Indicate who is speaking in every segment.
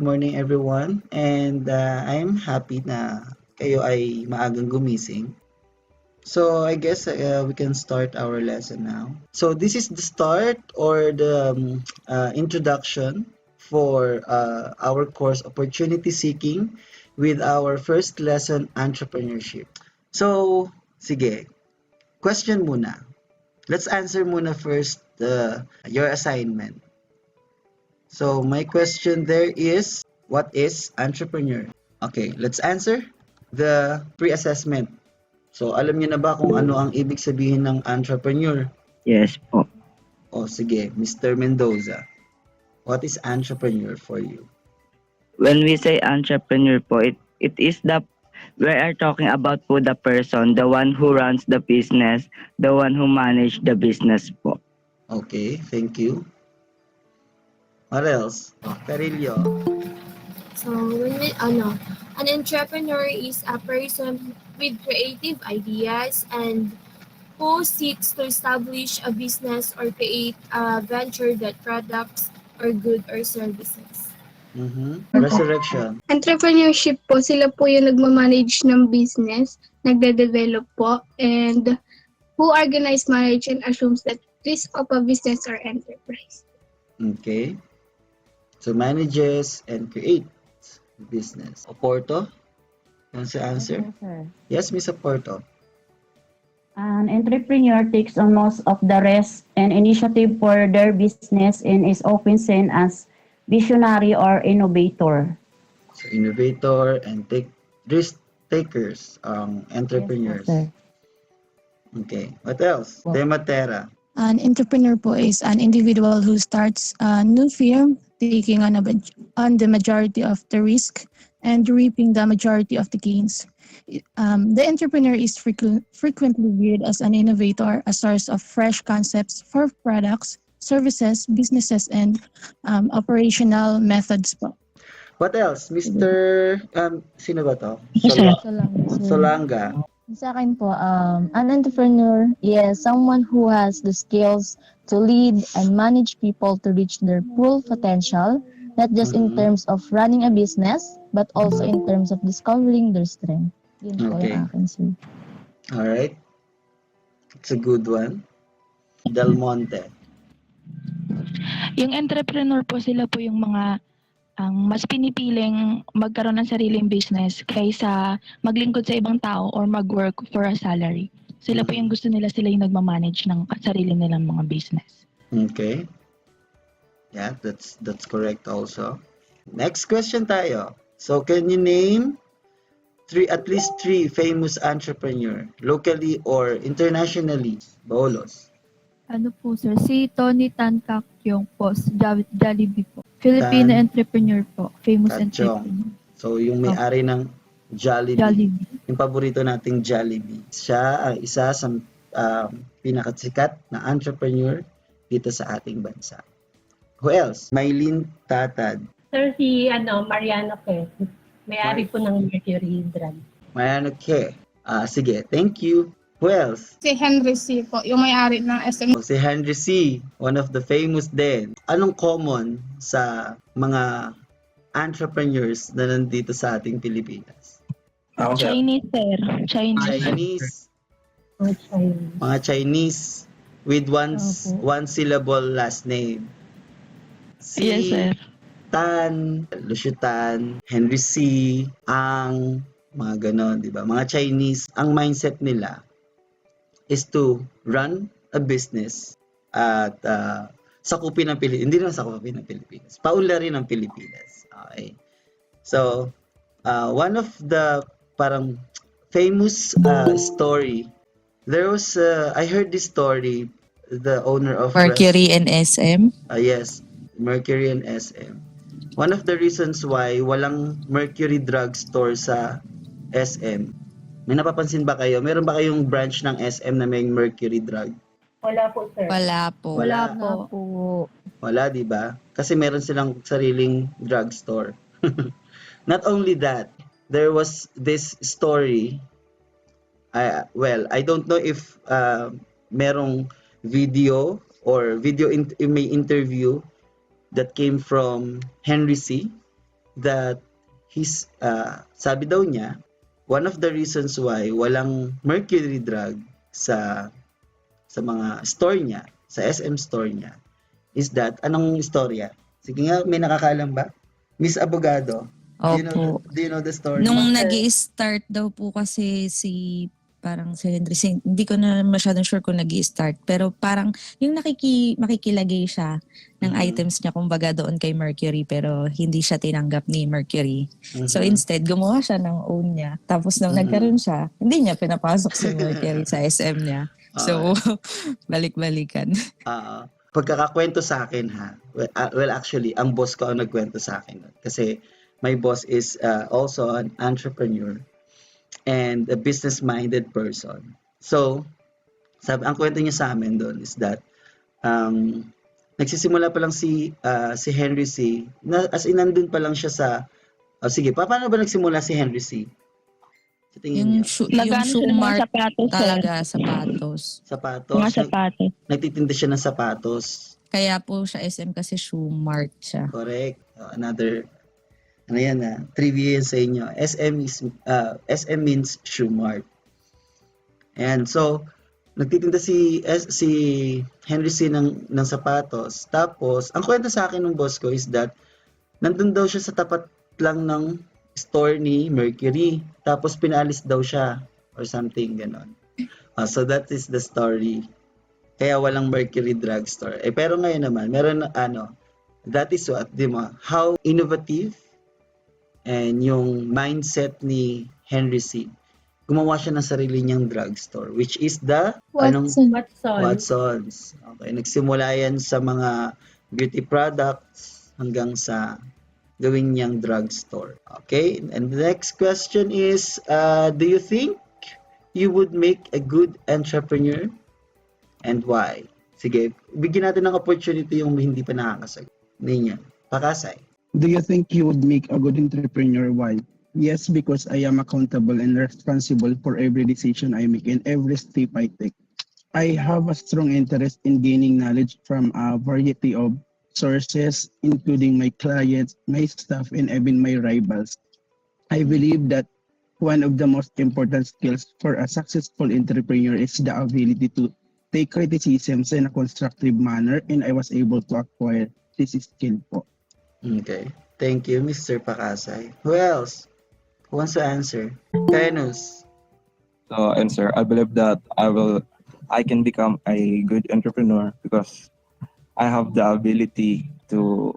Speaker 1: morning everyone. And I am happy na kayo ay maagang gumising. So I guess we can start our lesson now. So this is the start or the introduction for our course Opportunity Seeking with our first lesson Entrepreneurship. So, sige, question muna. Let's answer muna first your assignment. So my question there is, what is entrepreneur? Okay, let's answer the pre-assessment. So alam niyo na ba kung ano ang ibig sabihin ng entrepreneur?
Speaker 2: Yes po.
Speaker 1: O sige, Mr. Mendoza, what is entrepreneur for you?
Speaker 2: When we say entrepreneur po, it is we are talking about po the person, the one who runs the business, the one who manage the business po.
Speaker 1: Okay, thank you. What else? Carillo.
Speaker 3: So, an entrepreneur is a person with creative ideas and who seeks to establish a business or create a venture that products or good or services.
Speaker 1: Resurrection.
Speaker 4: Entrepreneurship po, sila po yung nagmamanage ng business, nagde-develop po, and who organize, manage, and assumes that risk of a business or enterprise.
Speaker 1: Okay. So manages and create business. Oporto? Wants to answer?
Speaker 5: Yes, sir.
Speaker 1: Yes, Miss Oporto.
Speaker 5: An entrepreneur takes on most of the risk and initiative for their business and is often seen as visionary or innovator.
Speaker 1: So innovator and risk takers, entrepreneurs.
Speaker 5: Yes, sir.
Speaker 1: Okay. What else? Dematera.
Speaker 6: An entrepreneur po is an individual who starts a new firm, taking on the majority of the risk and reaping the majority of the gains. The entrepreneur is frequently viewed as an innovator, a source of fresh concepts for products, services, businesses, and operational methods po.
Speaker 1: What else? Mr. Sino ba to? Solanga.
Speaker 7: Sa akin po, an entrepreneur is someone who has the skills to lead and manage people to reach their full potential, not just in terms of running a business, but also in terms of discovering their strength. Yun po
Speaker 1: Okay.
Speaker 7: yung akin, sir.
Speaker 1: Alright. It's a good one. Del Monte.
Speaker 8: Yung entrepreneur po, sila po yung mga ang mas pinipiling magkaroon ng sariling business kaysa maglingkod sa ibang tao or mag-work for a salary. Sila po yung gusto nila, sila yung nagmamanage ng sarili nilang mga business.
Speaker 1: Okay. Yeah, that's correct also. Next question tayo. So can you name at least three famous entrepreneur, locally or internationally? Bolos.
Speaker 9: Ano po sir, si Tony Tan Kakyong po, Jollibee po. Filipino
Speaker 1: Tan
Speaker 9: entrepreneur po, famous
Speaker 1: Kakyong.
Speaker 9: entrepreneur.
Speaker 1: So yung may-ari ng Jollibee.
Speaker 9: Jollibee.
Speaker 1: Yung paborito nating Jollibee. Siya ang isa sa pinakasikat na entrepreneur dito sa ating bansa. Who else? Maylin Tatad.
Speaker 10: Sir, si Mariano Ke. May-ari po ng Mercury Drug.
Speaker 1: Mariano Ke. Sige, thank you. Who else?
Speaker 4: Si Henry C. po, yung may-ari ng SM.
Speaker 1: Si Henry C. One of the famous din. Anong common sa mga entrepreneurs na nandito sa ating Pilipinas?
Speaker 8: Chinese, sir.
Speaker 1: Chinese. Mga Chinese with one syllable last name. Si
Speaker 8: Yes, sir.
Speaker 1: Tan, Lucio Tan, Henry C. Ang mga ganon, di ba? Mga Chinese, ang mindset nila is to run a business at sakupin ng Pilipinas. Hindi naman sakupin ng Pilipinas. Paunlarin ng Pilipinas. Okay. So, one of the parang famous story, there was, I heard this story, the owner of
Speaker 11: Mercury and SM?
Speaker 1: Yes, Mercury and SM. One of the reasons why walang Mercury drugstore sa SM, may napapansin ba kayo? Meron ba kayong branch ng SM na may Mercury drug?
Speaker 10: Wala po, sir.
Speaker 11: Wala po.
Speaker 1: Wala.
Speaker 7: po.
Speaker 1: Wala, di ba? Kasi meron silang sariling drugstore. Not only that, there was this story. I don't know if merong video or may interview that came from Henry C. that sabi daw niya, one of the reasons why walang mercury drug sa mga store niya, sa SM store niya, is that, anong istorya? Sige nga, may nakakaalam ba? Miss Abogado,
Speaker 11: Opo.
Speaker 1: do you know the story?
Speaker 11: Nung nag-i-start daw po kasi parang si Henry, hindi ko na masyadong sure kung nag-i-start, pero parang yung makikilagay siya ng items niya kumbaga doon kay Mercury, pero hindi siya tinanggap ni Mercury. So instead, gumawa siya ng own niya. Tapos nung nagkaroon siya, hindi niya pinapasok si Mercury sa SM niya. So, balik-balikan.
Speaker 1: Pagkakakwento sa akin ha, well actually, ang boss ko ang nagkwento sa akin. Kasi my boss is also an entrepreneur and a business-minded person. So, ang kwento niya sa amin doon is that nagsisimula pa lang si Henry C. As in, nandun pa lang siya sa... sige, paano ba nagsimula si Henry C? Sa tingin niyo?
Speaker 11: Yung shoe mart
Speaker 8: sapatos,
Speaker 11: talaga, sapatos.
Speaker 1: Sapatos?
Speaker 8: Mga sapatos.
Speaker 1: Nagtitinda siya ng sapatos.
Speaker 11: Kaya po siya SM kasi shoe mart siya.
Speaker 1: Correct. Another... Ano yan trivia yan sa inyo. SM means shoe mart. And so, nagtitinda si Henry C ng sapatos. Tapos, ang kwento sa akin ng boss ko is that nandun daw siya sa tapat lang ng store ni Mercury. Tapos, pinalis daw siya or something ganon. So, that is the story. Kaya walang Mercury drugstore. Pero ngayon naman, meron that is what, di mo, how innovative and yung mindset ni Henry C. Gumawa siya ng sarili niyang drugstore, which is the Watsons. Okay, nagsimula yan sa mga beauty products hanggang sa gawin niyang drugstore. Okay, and the next question is, do you think you would make a good entrepreneur? And why? Sige, bigyan natin ng opportunity yung hindi pa nakakasagot. Niyan, Pakasay.
Speaker 12: Do you think you would make a good entrepreneur? Why? Yes, because I am accountable and responsible for every decision I make and every step I take. I have a strong interest in gaining knowledge from a variety of sources, including my clients, my staff, and even my rivals. I believe that one of the most important skills for a successful entrepreneur is the ability to take criticisms in a constructive manner, and I was able to acquire this skill po.
Speaker 1: Okay. Thank you, Mr. Pakasay. Who else? Who wants to answer? Venus.
Speaker 13: So, answer. I believe that I can become a good entrepreneur because I have the ability to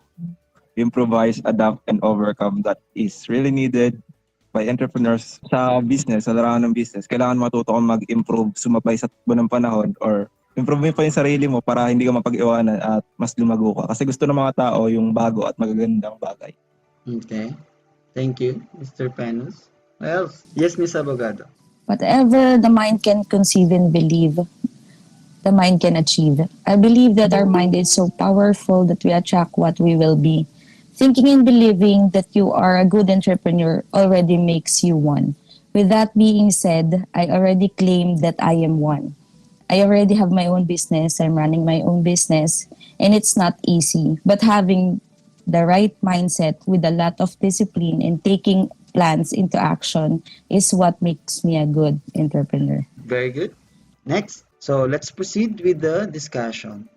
Speaker 13: improvise, adapt, and overcome that is really needed by entrepreneurs sa business, sa larangan ng business. Kailangan matuto kang mag-improve, sumabay sa takbo ng panahon, or improve mo pa yung sarili mo para hindi ka mapag-iwanan at mas lumago ka. Kasi gusto ng mga tao yung bago at magagandang bagay.
Speaker 1: Okay. Thank you, Mr. Venus. What else? Yes, Miss Abogado.
Speaker 14: Whatever the mind can conceive and believe, the mind can achieve. I believe that our mind is so powerful that we attract what we will be. Thinking and believing that you are a good entrepreneur already makes you one. With that being said, I already claim that I am one. I already have my own business. I'm running my own business, and it's not easy. But having the right mindset with a lot of discipline and taking plans into action is what makes me a good entrepreneur.
Speaker 1: Very good. Next. So let's proceed with the discussion.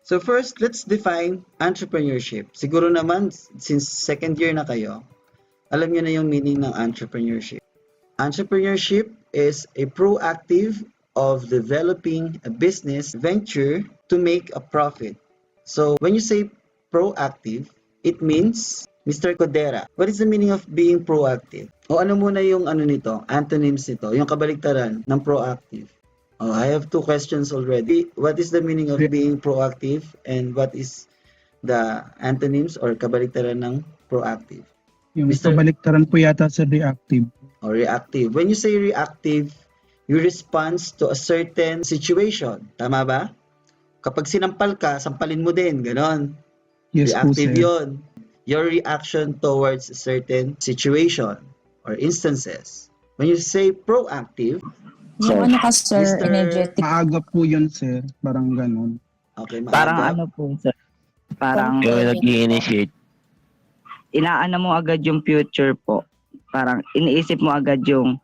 Speaker 1: So first, let's define entrepreneurship. Siguro naman, since second year na kayo, alam niyo na yung meaning ng entrepreneurship. Entrepreneurship is a proactive of developing a business venture to make a profit. So when you say proactive, it means, Mr. Codera, what is the meaning of being proactive? O ano muna yung nito, antonyms nito, yung kabaliktaran ng proactive? Oh, I have two questions already. What is the meaning of being proactive and what is the antonyms or kabaliktaran ng proactive?
Speaker 12: Yung kabaliktaran po yata sa reactive.
Speaker 1: Or reactive. When you say reactive, you respond to a certain situation. Tama ba? Kapag sinampal ka, sampalin mo din. Ganon.
Speaker 12: Yes po,
Speaker 1: Reactive
Speaker 12: sir.
Speaker 1: yun. your reaction towards a certain situation or instances. When you say proactive,
Speaker 5: Yung ano ka, sir,
Speaker 1: Mr.
Speaker 5: energetic.
Speaker 12: Maaga po yun, sir. Parang ganon.
Speaker 1: Okay,
Speaker 2: Parang
Speaker 1: maaga.
Speaker 2: ano po, sir. Parang
Speaker 15: Yung nag-i-initiate.
Speaker 2: inaano mo agad yung future po. Parang iniisip mo agad yung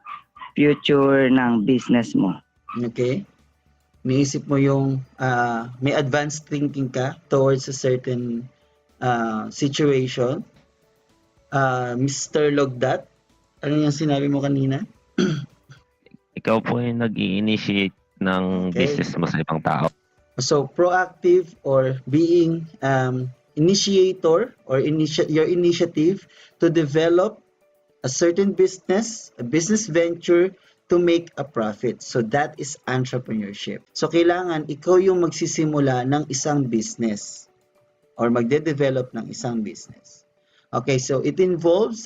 Speaker 2: future ng business mo.
Speaker 1: Okay? Iniisip mo yung may advanced thinking ka towards a certain situation. Mr. Logdat, ano yung sinabi mo kanina?
Speaker 15: Ikaw po yung nag-i-initiate ng
Speaker 1: Okay.
Speaker 15: business mo sa ibang tao.
Speaker 1: So, proactive or being initiator or your initiative to develop a certain business, a business venture to make a profit. So, that is entrepreneurship. So, kailangan ikaw yung magsisimula ng isang business or magde-develop ng isang business. Okay, so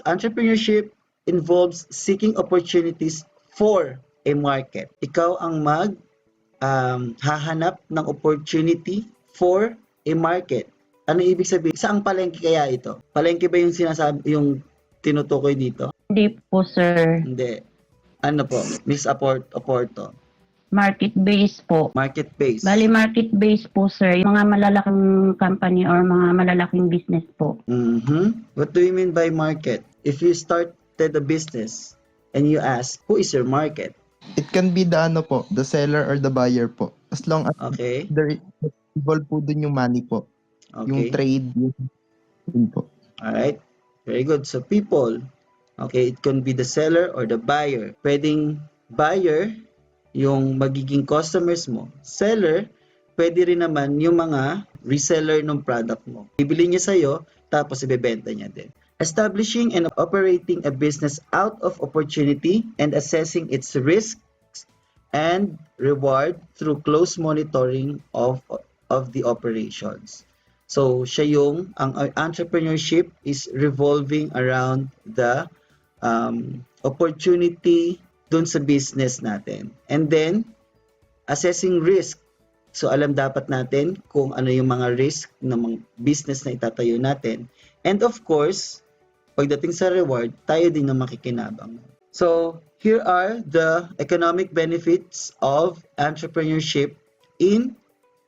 Speaker 1: entrepreneurship involves seeking opportunities for a market. Ikaw ang hahanap ng opportunity for a market. Ano ibig sabihin? Saang palengke kaya ito? Palengke ba yung yung tinutukoy dito?
Speaker 5: Hindi po, sir.
Speaker 1: Hindi. Ano po? Miss Oporto.
Speaker 5: Market-based po.
Speaker 1: Market-based.
Speaker 5: Bali, market-based po, sir. Yung mga malalaking company or mga malalaking business po.
Speaker 1: What do you mean by market? If you started a business and you ask, who is your market?
Speaker 16: It can be the the seller or the buyer po. As long as
Speaker 1: Okay.
Speaker 16: there involved po dun yung money po. Yung
Speaker 1: Okay.
Speaker 16: trade, yun po.
Speaker 1: Alright. Very good. So people, okay, it can be the seller or the buyer. Pwedeng buyer, yung magiging customers mo. Seller, pwede rin naman yung mga reseller ng product mo. Bibili niya sa'yo, tapos ibebenta niya din. Establishing and operating a business out of opportunity and assessing its risks and reward through close monitoring of the operations. So, ang entrepreneurship is revolving around the opportunity dun sa business natin. And then, assessing risk. So, alam dapat natin kung ano yung mga risk ng mga business na itatayo natin. And of course, pagdating sa reward, tayo din na makikinabang. So, here are the economic benefits of entrepreneurship in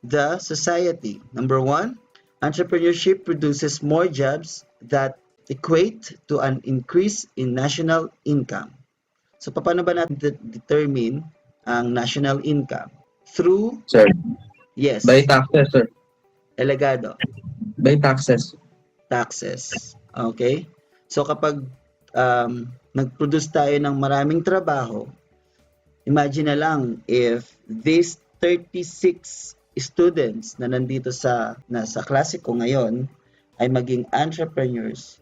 Speaker 1: the society. Number 1, entrepreneurship produces more jobs that equate to an increase in national income. So, paano ba natin determine ang national income? Through,
Speaker 17: Sir,
Speaker 1: yes,
Speaker 17: by taxes, sir.
Speaker 1: Elegado,
Speaker 17: By taxes.
Speaker 1: taxes. Okay? So, kapag nag-produce tayo ng maraming trabaho, imagine na lang if these 36 students na nandito nasa klase ko ngayon ay maging entrepreneurs.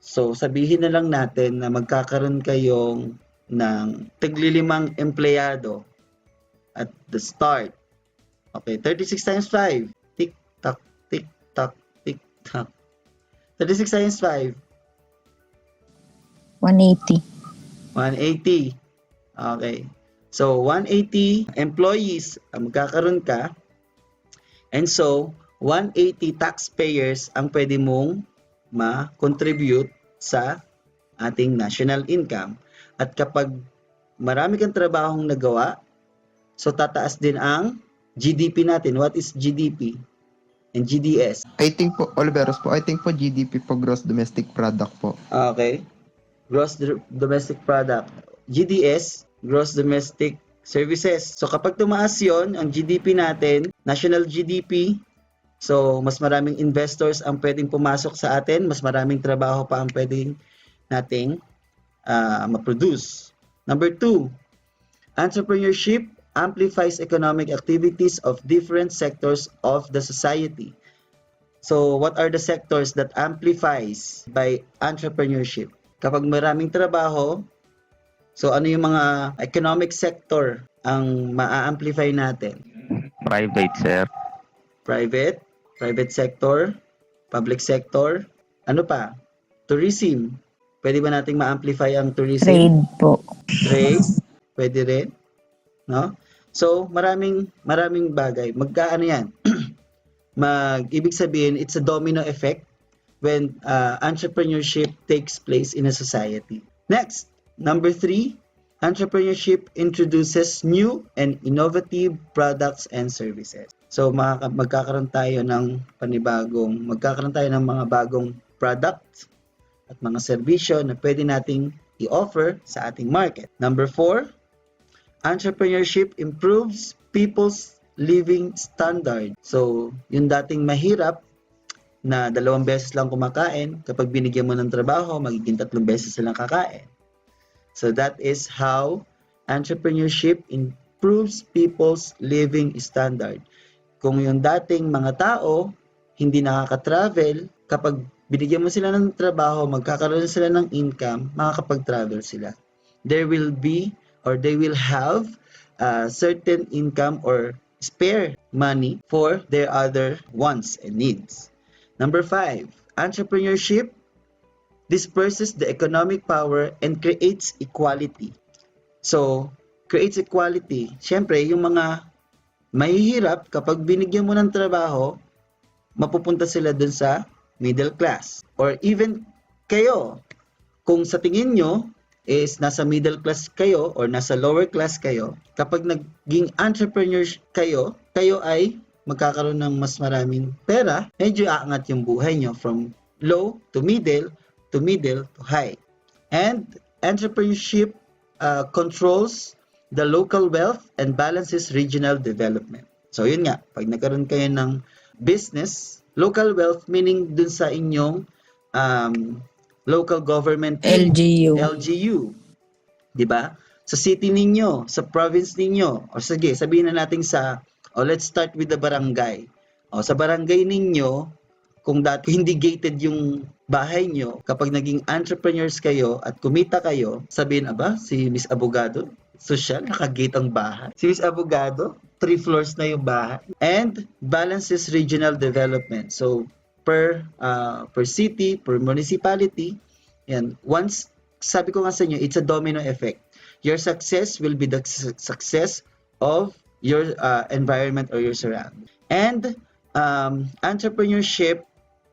Speaker 1: So, sabihin na lang natin na magkakaroon kayong ng taglilimang empleyado at the start. Okay, 36 times 5. Tick-tock, tick-tock, tick-tock. 36 times 5.
Speaker 14: 180.
Speaker 1: 180. Okay. So, 180 employees ang magkakaroon ka. And so, 180 taxpayers ang pwede mong ma-contribute sa ating national income. At kapag marami kang trabahong nagawa, so tataas din ang GDP natin. What is GDP and GDS?
Speaker 16: I think po, Oliveros po, I think po GDP po, gross domestic product po.
Speaker 1: Okay. Gross domestic product. GDS, gross domestic services. So kapag tumaas yon ang GDP natin, national GDP, so mas maraming investors ang pwedeng pumasok sa atin, mas maraming trabaho pa ang pwedeng nating ma-produce. Number 2, entrepreneurship amplifies economic activities of different sectors of the society. So what are the sectors that amplifies by entrepreneurship? Kapag maraming trabaho, so ano yung mga economic sector ang ma-amplify natin?
Speaker 15: Private, sir.
Speaker 1: Private sector, public sector, ano pa? Tourism. Pwede ba nating ma-amplify ang tourism?
Speaker 14: Trade po.
Speaker 1: Trade, pwede rin. No? So, maraming bagay. Magkaano yan? Ibig sabihin, it's a domino effect. when entrepreneurship takes place in a society. Next, number 3, entrepreneurship introduces new and innovative products and services. So magkakaroon tayo ng mga bagong products at mga serbisyo na pwede nating i-offer sa ating market. Number 4, entrepreneurship improves people's living standard. So, yung dating mahirap na 2 beses lang kumakain, kapag binigyan mo ng trabaho, magiging 3 beses silang kakain. So that is how entrepreneurship improves people's living standard. Kung yung dating mga tao hindi nakaka-travel, kapag binigyan mo sila ng trabaho, magkakaroon sila ng income, makakapag-travel sila. They will have certain income or spare money for their other wants and needs. Number 5, entrepreneurship disperses the economic power and creates equality. So, creates equality. Siyempre, yung mga mahihirap, kapag binigyan mo ng trabaho, mapupunta sila dun sa middle class. Or even kayo, kung sa tingin nyo is nasa middle class kayo or nasa lower class kayo, kapag naging entrepreneur kayo, kayo ay magkakaroon ng mas maraming pera, medyo aangat yung buhay nyo from low to middle to high. And entrepreneurship controls the local wealth and balances regional development. So yun nga, pag nagkaroon kayo ng business, local wealth meaning dun sa inyong local government LGU. 'Di ba? Sa city ninyo, sa province ninyo, o sige, sabihin na natin let's start with the barangay. Sa barangay ninyo, kung dati hindi gated yung bahay nyo, kapag naging entrepreneurs kayo at kumita kayo, sabihin, si Miss Abogado, social, nakagate ang bahay. Si Miss Abogado, 3 floors na yung bahay. And balances regional development. So, per city, per municipality, yan. Once, sabi ko nga sa inyo, it's a domino effect. Your success will be the success of your environment or your surroundings. And entrepreneurship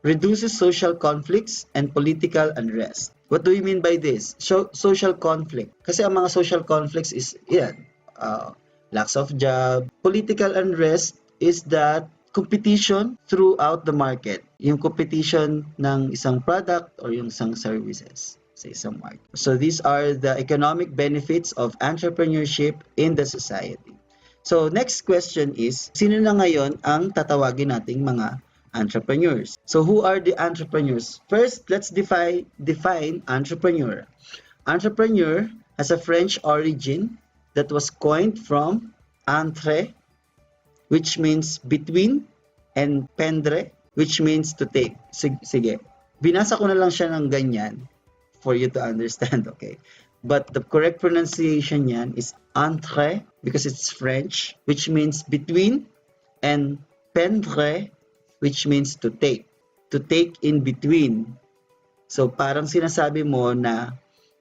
Speaker 1: reduces social conflicts and political unrest. What do you mean by this? Social conflict. Kasi ang mga social conflicts is, lacks of job. Political unrest is that competition throughout the market. Yung competition ng isang product or yung isang services sa isang market. So these are the economic benefits of entrepreneurship in the society. So next question is, sino na ngayon ang tatawagin nating mga entrepreneurs? So who are the entrepreneurs? First, let's define entrepreneur. Entrepreneur has a French origin that was coined from entre, which means between, and pendre, which means to take. Sige. Binasa ko na lang siya ng ganyan for you to understand, okay? But the correct pronunciation yan is entre because it's French, which means between, and pendre, which means to take. To take in between. So parang sinasabi mo na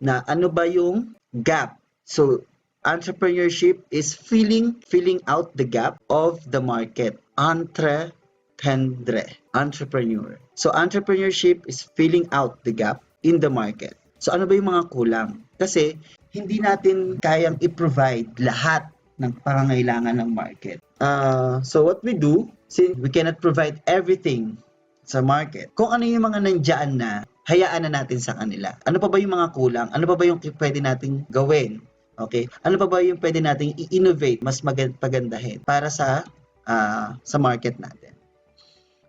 Speaker 1: ano ba yung gap. So entrepreneurship is filling out the gap of the market. Entrepreneur. Entrepreneur. So entrepreneurship is filling out the gap in the market. So ano ba yung mga kulang? Kasi hindi natin kayang i-provide lahat ng pangangailangan ng market. So what we do, since we cannot provide everything sa market, kung ano yung mga nandiyan na, hayaan na natin sa kanila. Ano pa ba yung mga kulang? Ano pa ba yung pwede nating gawin? Okay? Ano pa ba yung pwede nating i-innovate, mas pagandahin para sa market natin?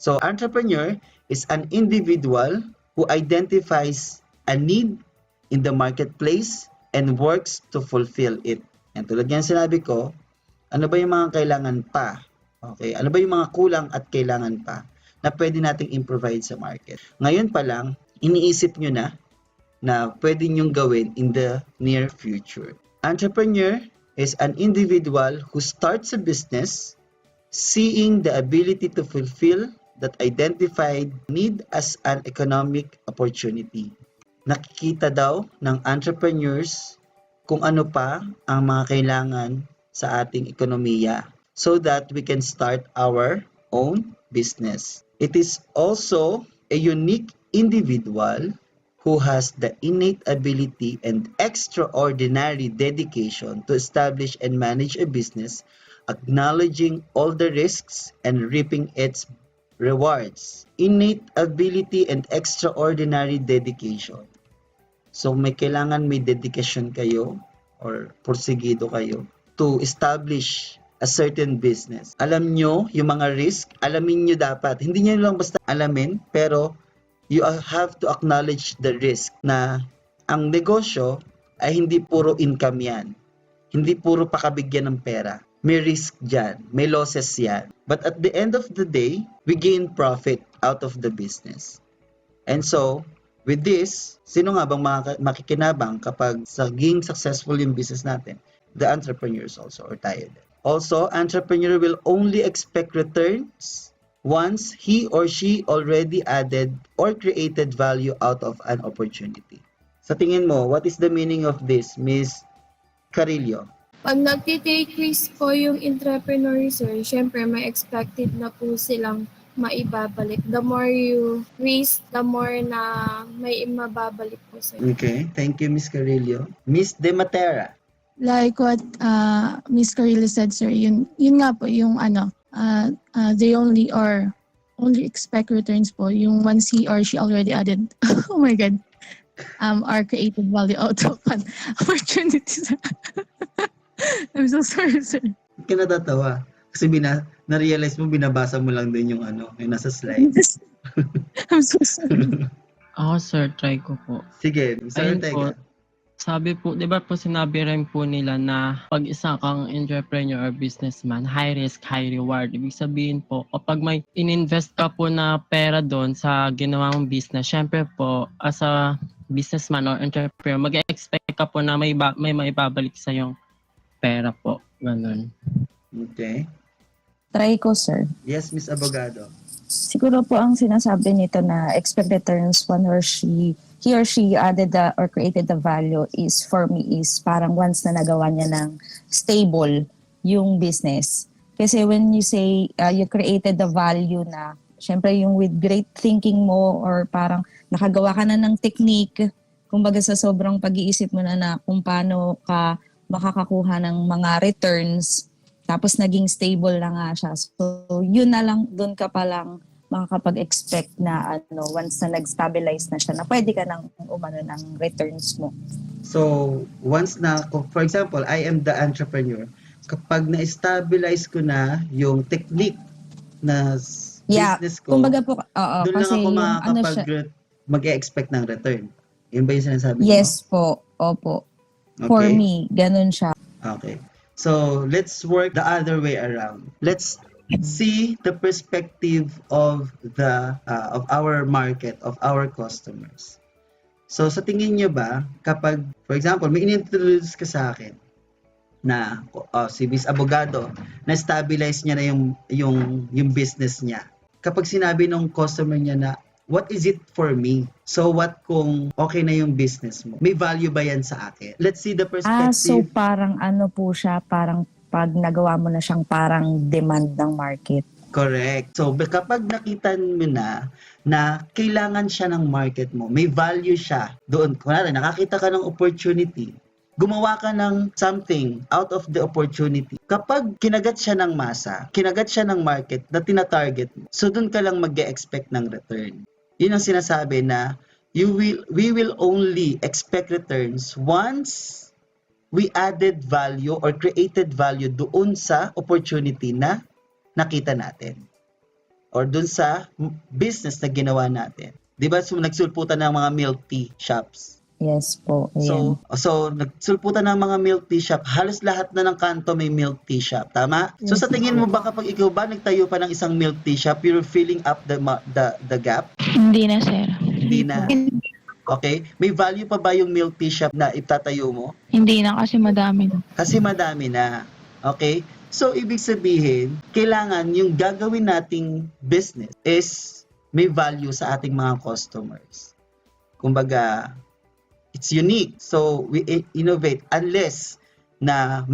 Speaker 1: So entrepreneur is an individual who identifies a need in the marketplace and works to fulfill it. Yan, tulad yan sinabi ko, ano ba yung mga kailangan pa? Okay, ano ba yung mga kulang at kailangan pa na pwede nating improvise sa market? Ngayon pa lang, iniisip nyo na pwede nyong gawin in the near future. Entrepreneur is an individual who starts a business seeing the ability to fulfill that identified need as an economic opportunity. Nakikita daw ng entrepreneurs kung ano pa ang mga kailangan sa ating ekonomiya so that we can start our own business. It is also a unique individual who has the innate ability and extraordinary dedication to establish and manage a business, acknowledging all the risks and reaping its rewards. Innate ability and extraordinary dedication. So may kailangan may dedikasyon kayo or porsigido kayo to establish a certain business. Alam nyo yung mga risk, alamin nyo dapat. Hindi nyo lang basta alamin, pero you have to acknowledge the risk na ang negosyo ay hindi puro income yan. Hindi puro pakabigyan ng pera. May risk dyan. May losses yan. But at the end of the day, we gain profit out of the business. And so, with this, sino nga bang makikinabang kapag saging successful yung business natin? The entrepreneurs also, or tayo din. Also, entrepreneur will only expect returns once he or she already added or created value out of an opportunity. Sa tingin mo, what is the meaning of this, Miss Carillo?
Speaker 3: Pag nagtitake risk po yung entrepreneur, sir, syempre may expected na po silang maibabalik. The more you risk, the more na may mababalik po, sir.
Speaker 1: Okay, thank you, Miss Carillo. Miss De Matera.
Speaker 6: Like what Miss Carilla said, sir, yun nga po, yung they only expect returns po, yung once he or she already added, oh my God, or created value out of an opportunity. I'm so sorry, sir.
Speaker 1: Hindi ka natatawa. Kasi na-realize mo, binabasa mo lang din yung yung nasa slides.
Speaker 6: I'm so sorry.
Speaker 18: Ako, sir, try ko po.
Speaker 1: Sige, Sir
Speaker 18: Ayun po,
Speaker 1: Ortega.
Speaker 18: sabi po, di ba po sinabi rin po nila na pag isa kang entrepreneur or businessman, high risk, high reward. Ibig sabihin po, kapag may ininvest ka po na pera doon sa ginawa mong business, syempre po, as a businessman or entrepreneur, mag-expect ka po na may maibabalik sa yung pera po. Ganun.
Speaker 1: Okay.
Speaker 14: Try ko, sir.
Speaker 1: Yes, Miss Abogado.
Speaker 14: Siguro po ang sinasabi nito na expect returns when he or she added or created the value is, for me, is parang once na nagawa niya ng stable yung business. Kasi when you say you created the value na, syempre yung with great thinking mo or parang nakagawa ka na ng technique, kumbaga sa sobrang pag-iisip mo na kung paano ka makakakuha ng mga returns, tapos naging stable na nga siya. So yun na lang, doon ka pa lang makakapag-expect na once na nag-stabilize na siya, na pwede ka nang umano ng returns mo.
Speaker 1: So, once na, for example, I am the entrepreneur, kapag na-stabilize ko na yung technique na business ko,
Speaker 14: kumbaga po,
Speaker 1: doon lang ako mag-expect ng return. Yun ba yung sinasabi mo?
Speaker 14: Yes po, opo.
Speaker 1: Okay.
Speaker 14: For me, ganun siya.
Speaker 1: Okay. So, let's work the other way around. Let's see the perspective of of our market, of our customers. So, sa tingin nyo ba, kapag, for example, may in-introduce ka sa akin na si Miss Abogado, na-stabilize niya na yung business niya. Kapag sinabi ng customer niya na, what is it for me? So what kung okay na yung business mo? May value ba yan sa akin? Let's see the perspective.
Speaker 14: So parang po siya, parang pag nagawa mo na siyang parang demand ng market.
Speaker 1: Correct. So kapag nakita mo na kailangan siya ng market mo, may value siya doon. Kunwari, nakakita ka ng opportunity, gumawa ka ng something out of the opportunity. Kapag kinagat siya ng masa, kinagat siya ng market na tina-target mo, so doon ka lang mag-expect ng return. Yun ang sinasabi na we will only expect returns once we added value or created value doon sa opportunity na nakita natin or doon sa business na ginawa natin. Di ba nagsulputan ng mga milk tea shops?
Speaker 14: Yes po. Ayan.
Speaker 1: So nagsulputan ng mga milk tea shop, halos lahat na ng kanto may milk tea shop, tama? So sa tingin mo ba kapag ikaw ba nagtayo pa ng isang milk tea shop, you're filling up the gap?
Speaker 8: Hindi na, sir.
Speaker 1: Hindi na. Okay? May value pa ba yung milk tea shop na itatayo mo?
Speaker 8: Hindi na kasi madami na.
Speaker 1: Kasi madami na. Okay? So ibig sabihin, kailangan yung gagawin nating business is may value sa ating mga customers. Kumbaga, it's unique. So we innovate unless na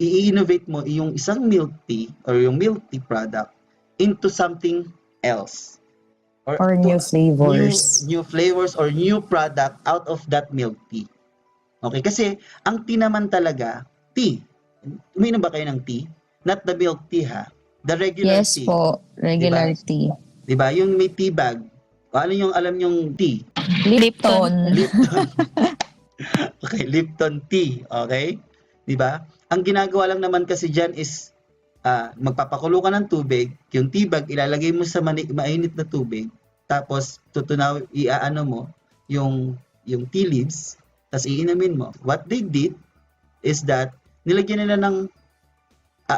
Speaker 1: i-innovate mo yung isang milk tea or yung milk tea product into something else.
Speaker 14: Or new flavors.
Speaker 1: new flavors or new product out of that milk tea. Okay, kasi ang tea naman talaga, tea. Uminom ba kayo ng tea? Not the milk tea ha. The regular
Speaker 14: Yes
Speaker 1: tea.
Speaker 14: po, regular
Speaker 1: Diba?
Speaker 14: tea.
Speaker 1: 'Di ba? Yung may tea bag. Ano yung alam yung tea?
Speaker 14: Lipton.
Speaker 1: Lipton. Okay, Lipton tea, okay? 'Di ba? Ang ginagawa lang naman kasi diyan is magpapakulo ka ng tubig, yung tea bag ilalagay mo sa mainit na tubig, tapos iaano mo yung tea leaves, tapos iinumin mo. What they did is that nilagyan nila ng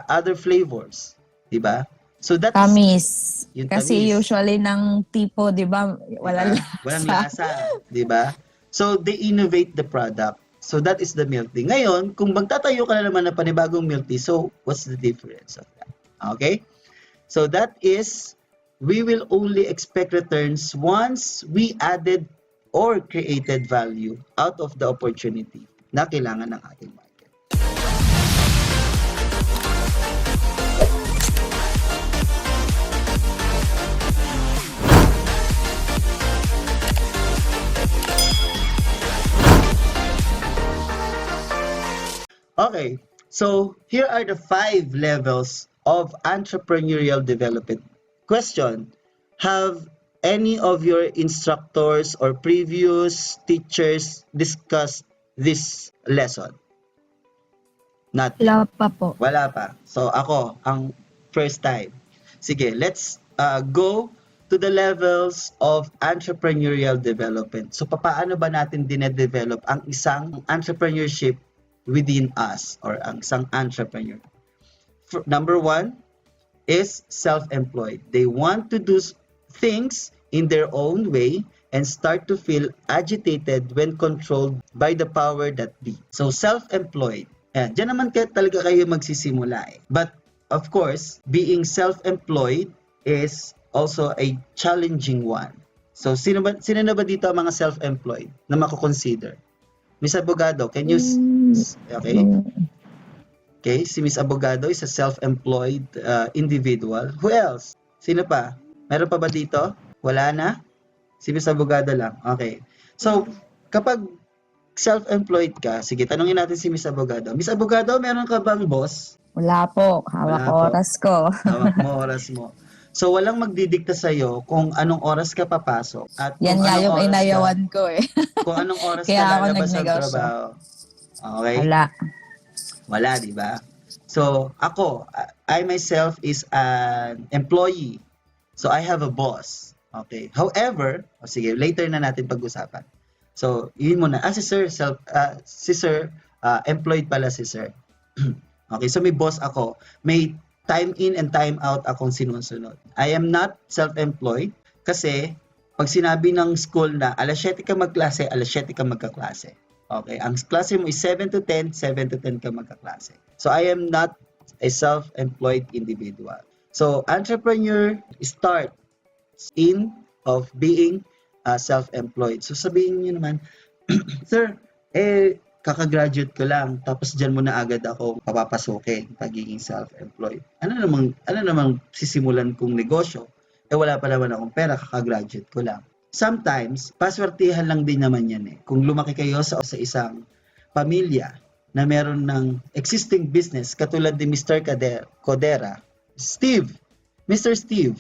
Speaker 1: other flavors, 'di ba? So that's
Speaker 14: Tamis.
Speaker 1: yung
Speaker 14: Kasi
Speaker 1: tamis.
Speaker 14: usually ng tipo, di ba, walang lasa.
Speaker 1: Walang lasa, 'di ba? So they innovate the product. So that is the milk tea. Ngayon, kung magtatayo ka na naman ng panibagong milk tea, so what's the difference of that? Okay? So that is, we will only expect returns once we added or created value out of the opportunity na kailangan ng ating market. Okay, so here are the 5 levels of entrepreneurial development. Question: have any of your instructors or previous teachers discussed this lesson? Not.
Speaker 9: Wala pa po.
Speaker 1: Wala pa. So ako, ang first time. Sige, let's go to the levels of entrepreneurial development. So paano ba natin dinedevelop ang isang entrepreneurship within us or ang isang entrepreneur? Number 1 is self-employed. They want to do things in their own way and start to feel agitated when controlled by the power that be. So self-employed. Diyan naman talaga kayo magsisimula eh. But of course, being self-employed is also a challenging one. So sino na ba dito ang mga self-employed na mako-consider? Miss Abogado, can you okay? Okay, si Miss Abogado is a self-employed individual. Who else? Sino pa? Meron pa ba dito? Wala na? Si Miss Abogado lang. Okay. So, kapag self-employed ka, sige, tanungin natin si Miss Abogado. Miss Abogado, meron ka bang boss?
Speaker 14: Wala po. Hawak
Speaker 1: Wala po.
Speaker 14: oras ko.
Speaker 1: Hawak mo, oras mo. So, walang magdidikta sa'yo kung anong oras ka papasok. At
Speaker 14: Yan
Speaker 1: kung
Speaker 14: nga
Speaker 1: anong
Speaker 14: yung
Speaker 1: oras
Speaker 14: inayawan ko eh.
Speaker 1: kung anong oras
Speaker 14: Kaya
Speaker 1: ka
Speaker 14: ako
Speaker 1: lalabas sa
Speaker 14: nagnegosyo.
Speaker 1: trabaho. Okay?
Speaker 14: Wala.
Speaker 1: Wala, di ba? So, ako, I myself is an employee. So, I have a boss. Okay. However, sige, later na natin pag-usapan. So, yun muna. Si Sir, employed pala si Sir. Okay, so may boss ako. May time in and time out akong sinusunod. I am not self-employed kasi pag sinabi ng school na alas 7 ka magklase, alas 7 ka magkaklase. Okay, ang klase mo is 7 to 10, 7 to 10 ka magkaklase. So I am not a self-employed individual. So entrepreneur starts in of being self-employed. So sabihin niyo naman, Sir, kakagraduate ko lang, tapos dyan mo na agad ako papapasukin, pagiging self-employed. Ano namang sisimulan kong negosyo? Wala pa naman akong pera, kakagraduate ko lang. Sometimes, paswertihan lang din naman yan eh. Kung lumaki kayo sa isang pamilya na meron ng existing business, katulad ni Mr. Codera, Mr. Steve,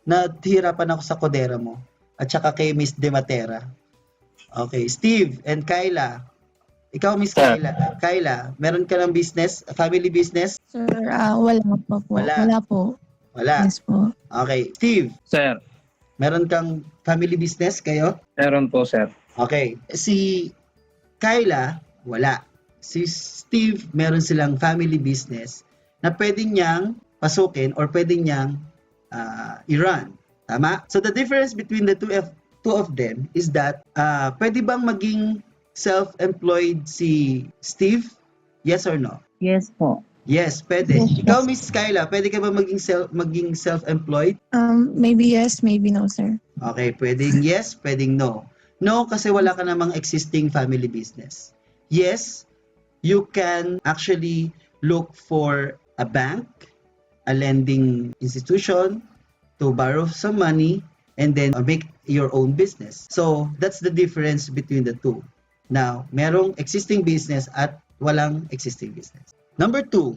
Speaker 1: nahihirapan ako sa Codera mo, at saka kay Miss Dematera. Okay, Steve and Kyla, ikaw, Miss Kyla, meron ka ng business, family business?
Speaker 6: Sir, wala po po. Wala po.
Speaker 1: Wala.
Speaker 6: Yes po.
Speaker 1: Okay, Steve,
Speaker 15: Sir,
Speaker 1: meron kang family business kayo?
Speaker 15: meron po, sir.
Speaker 1: Okay, si Kyla, wala. Si Steve, meron silang family business na pwede niyang pasukin or pwede niyang i-run. Tama? So the difference between the two of them is that pwede bang maging self-employed si Steve? Yes or no?
Speaker 5: Yes po.
Speaker 1: Yes, pwede. Ikaw, Miss Kyla, pwede ka ba maging self-employed?
Speaker 6: Maybe yes, maybe no, sir.
Speaker 1: Okay, pwedeng yes, pwedeng no. No, kasi wala ka namang existing family business. Yes, you can actually look for a bank, a lending institution to borrow some money and then make your own business. So that's the difference between the two. Now, merong existing business at walang existing business. Number 2,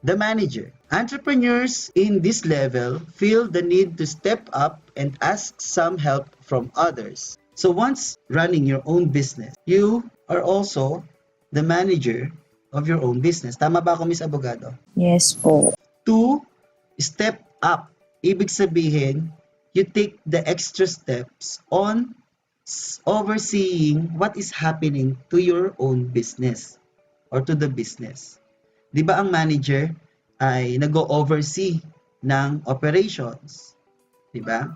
Speaker 1: the manager. Entrepreneurs in this level feel the need to step up and ask some help from others. So once running your own business, you are also the manager of your own business. Tama ba ako, Miss Abogado?
Speaker 14: Yes po.
Speaker 1: 2, step up. Ibig sabihin, you take the extra steps on overseeing what is happening to your own business or to the business. Di ba ang manager ay nag-oversee ng operations? Di ba?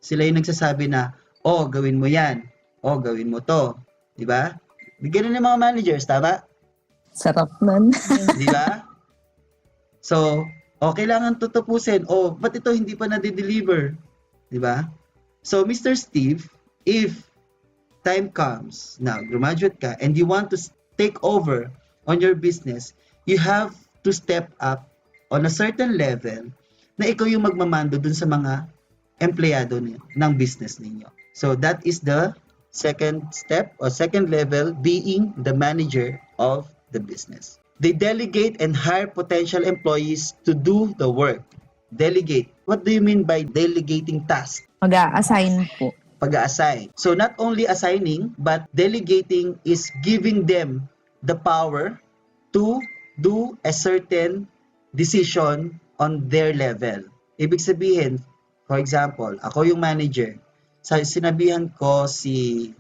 Speaker 1: Sila yung nagsasabi na, oh, gawin mo yan. Oh, gawin mo to. Di ba? Ganun yung mga managers, tama?
Speaker 14: Sarap nun.
Speaker 1: Di ba? So, kailangan tutupusin. Oh, ba't ito hindi pa na-deliver? Di ba? So, Mr. Steve, if time comes, now, graduate ka, and you want to take over on your business, you have to step up on a certain level na ikaw yung magmamando dun sa mga empleyado ng business ninyo. So, that is the second step or second level, being the manager of the business. They delegate and hire potential employees to do the work. Delegate. What do you mean by delegating tasks?
Speaker 14: Mag-a-assign po.
Speaker 1: Pag-a-assign. So not only assigning, but delegating is giving them the power to do a certain decision on their level. Ibig sabihin, for example, ako yung manager. Sinabihan ko si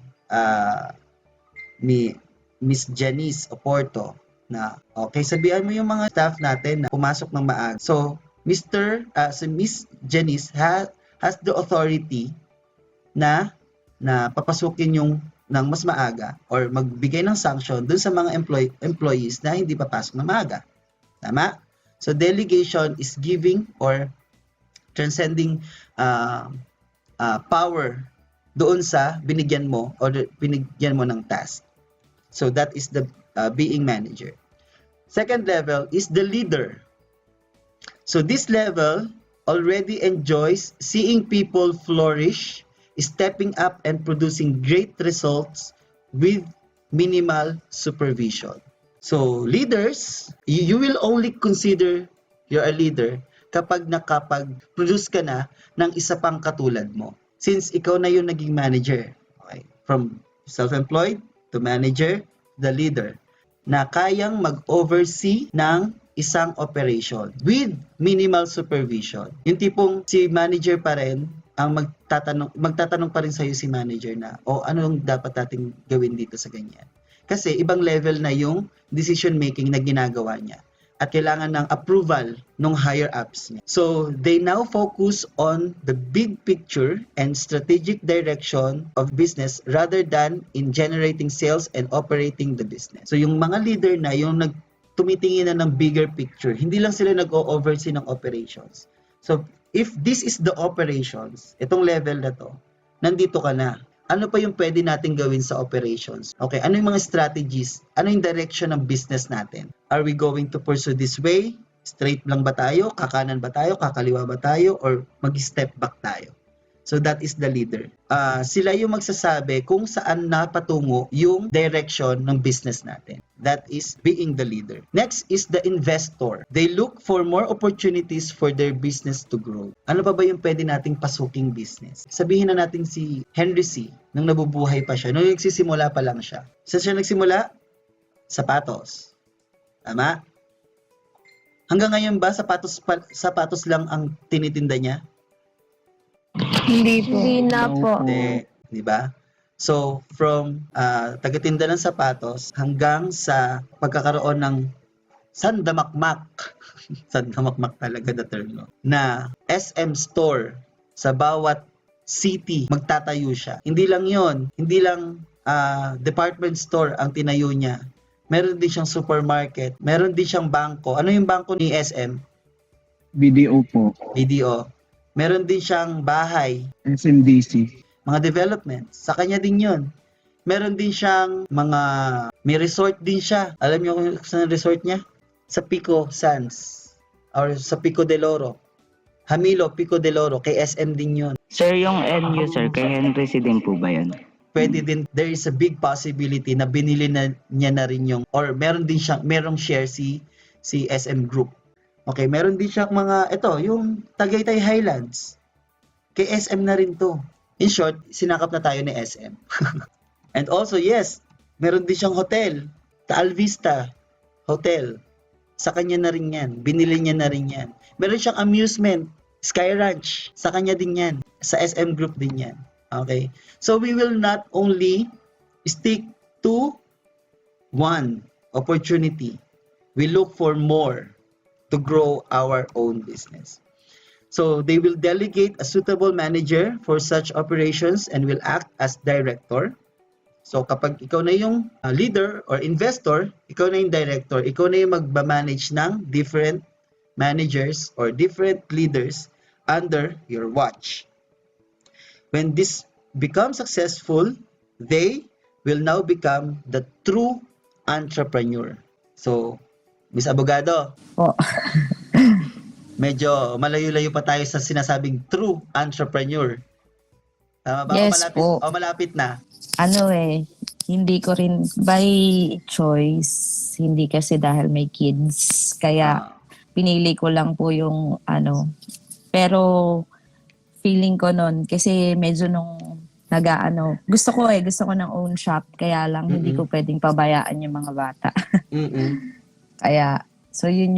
Speaker 1: Miss Janice Oporto na, okay, sabihan mo yung mga staff natin na pumasok ng maaga. So, Miss Janice has the authority na papasukin yung ng mas maaga or magbigay ng sanction dun sa mga employees na hindi papasok na maaga. Tama? So, delegation is giving or transcending power doon sa binigyan mo ng task. So, that is the being manager. Second level is the leader. So, this level already enjoys seeing people flourish, stepping up and producing great results with minimal supervision. So, leaders, you will only consider you're a leader kapag nakapag-produce ka na ng isa pang katulad mo. Since ikaw na yung naging manager. Okay? From self-employed to manager, the leader, na kayang mag-oversee ng isang operation with minimal supervision. Yung tipong si manager pa rin ang magtatanong pa rin sa'yo si manager na, anong dapat nating gawin dito sa ganyan. Kasi ibang level na yung decision making na ginagawa niya at kailangan ng approval ng higher ups niya. So, they now focus on the big picture and strategic direction of business rather than in generating sales and operating the business. So, yung mga leader na yung tumitingin na ng bigger picture, hindi lang sila nag-oversee ng operations. So, if this is the operations, itong level na to, nandito ka na. Ano pa yung pwede natin gawin sa operations? Okay, ano yung mga strategies? Ano yung direction ng business natin? Are we going to pursue this way? Straight lang ba tayo? Kakanan ba tayo? Kakaliwa ba tayo? Or mag-step back tayo? So that is the leader. Sila yung magsasabi kung saan napatungo yung direction ng business natin. That is being the leader. Next is the investor. They look for more opportunities for their business to grow. Ano pa ba yung pwede nating pasuking business? Sabihin na natin si Henry C. Nung nabubuhay pa siya, nung nagsisimula pa lang siya. Saan siya nagsimula? Sapatos. Tama? Hanggang ngayon ba sapatos lang ang tinitinda niya?
Speaker 9: Hindi po. Hindi na po.
Speaker 1: Hindi, di ba? So, from tagatinda ng sapatos hanggang sa pagkakaroon ng sandamakmak, sandamakmak talaga the term, no? Na SM store sa bawat city, magtatayo siya. Hindi lang yon, hindi lang department store ang tinayo niya. Meron din siyang supermarket, meron din siyang bangko. Ano yung bangko ni SM?
Speaker 12: BDO po.
Speaker 1: BDO. Meron din siyang bahay.
Speaker 12: SMDC.
Speaker 1: Mga developments. Sa kanya din yun. Meron din siyang may resort din siya. Alam niyo kung saan resort niya? Sa Pico Sands. Or sa Pico del Oro. Hamilo, Pico del Oro. Kay SM din yun.
Speaker 2: Sir, yung end user, kay Henry C. din po ba yun?
Speaker 1: Pwede din, there is a big possibility na binili na niya na rin yung, or merong share si SM Group. Okay, meron din siyang mga, ito, yung Tagaytay Highlands. Kay SM na rin to. In short, sinakap na tayo ni SM. And also, yes, meron din siyang hotel, Taal Vista Hotel. Sa kanya na rin yan. Binili niya na rin yan. Meron siyang amusement, Sky Ranch. Sa kanya din yan. Sa SM Group din yan. Okay? So, we will not only stick to one opportunity. We look for more to grow our own business. So, they will delegate a suitable manager for such operations and will act as director. So, kapag ikaw na yung leader or investor, ikaw na yung director, ikaw na yung magmamanage ng different managers or different leaders under your watch. When this becomes successful, they will now become the true entrepreneur. So, Miss Abogado, medyo malayo-layo pa tayo sa sinasabing true entrepreneur. Tama ba?
Speaker 14: Yes
Speaker 1: malapit,
Speaker 14: po.
Speaker 1: malapit na?
Speaker 14: Hindi ko rin by choice, hindi kasi dahil may kids. Kaya pinili ko lang po yung pero feeling ko nun, kasi medyo nung gusto ko ng own shop, kaya lang hindi ko pwedeng pabayaan yung mga bata. Kaya, so yun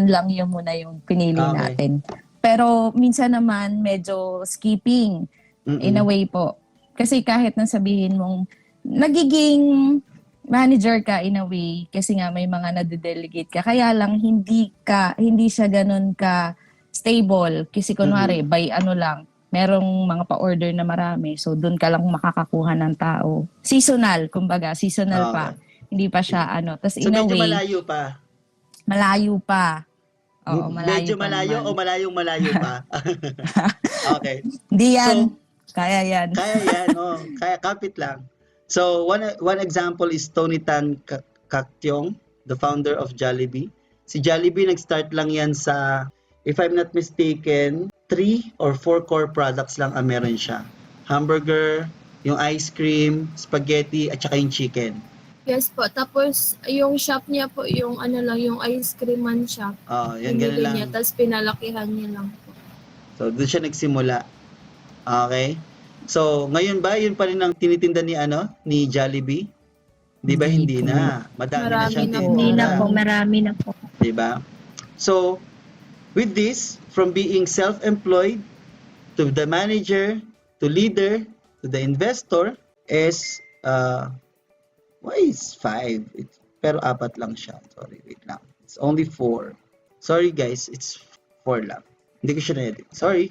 Speaker 14: lang yung muna yung pinili natin. Pero minsan naman medyo skipping in a way po. Kasi kahit nang sabihin mong nagiging manager ka in a way, kasi nga may mga nade-delegate ka, kaya lang hindi siya ganun ka stable. Kasi kunwari, by merong mga pa-order na marami, so doon ka lang makakakuha ng tao. Seasonal pa. Hindi pa siya Tas
Speaker 1: So,
Speaker 14: in a
Speaker 1: medyo
Speaker 14: way,
Speaker 1: malayo pa.
Speaker 14: malayo pa. Oo, malayo
Speaker 1: Medyo
Speaker 14: pa
Speaker 1: malayo
Speaker 14: naman.
Speaker 1: o malayong-malayo pa? Okay.
Speaker 14: Hindi yan. Kaya yan.
Speaker 1: Kaya yan, kaya kapit lang. So, one example is Tony Tan Caktiong, the founder of Jollibee. Si Jollibee, nag-start lang yan sa, if I'm not mistaken, 3 or 4 core products lang ang meron siya. Hamburger, yung ice cream, spaghetti, at saka yung chicken.
Speaker 3: Yes po. Tapos, yung shop niya po, yung yung ice cream man shop.
Speaker 1: Yan ganun lang.
Speaker 3: Niya, tapos pinalakihan niya lang po.
Speaker 1: So, doon siya nagsimula. Okay? So, ngayon ba, yun pa rin ang tinitinda ni Jollibee? Di ba hindi na? Madami na siyang tinitinda.
Speaker 10: Marami na po.
Speaker 1: Di ba? So, with this, from being self-employed to the manager, to leader, to the investor, is, why is 5? Pero 4 lang siya. Sorry, wait lang. It's only 4. Sorry guys, it's 4 lang. Hindi ko siya na-edit. Sorry.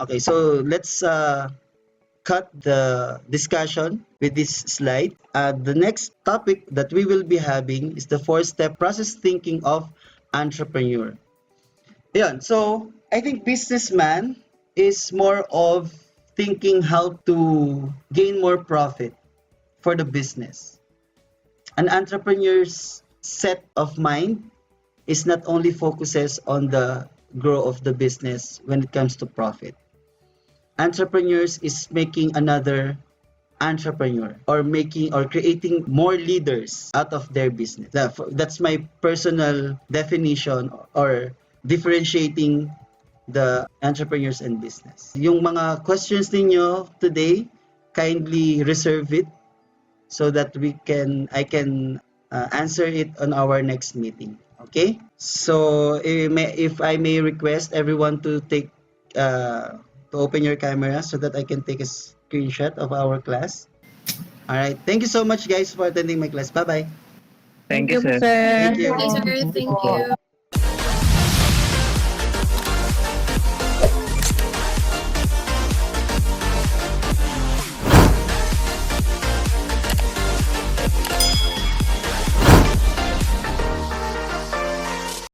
Speaker 1: Okay, so let's cut the discussion with this slide. The next topic that we will be having is the 4-step process thinking of entrepreneur. Ayan, so I think businessman is more of thinking how to gain more profit for the business. An entrepreneur's set of mind is not only focuses on the growth of the business when it comes to profit. Entrepreneurs is making another entrepreneur or creating more leaders out of their business. That's my personal definition or differentiating the entrepreneurs and business. Yung mga questions ninyo today, kindly reserve it so that I can answer it on our next meeting. Okay? So if I may request everyone to take to open your camera so that I can take a screenshot of our class. All right. Thank you so much guys for attending my class. Bye-bye.
Speaker 2: Thank you, sir.
Speaker 1: Thank you.
Speaker 3: Hi, sir. Thank you.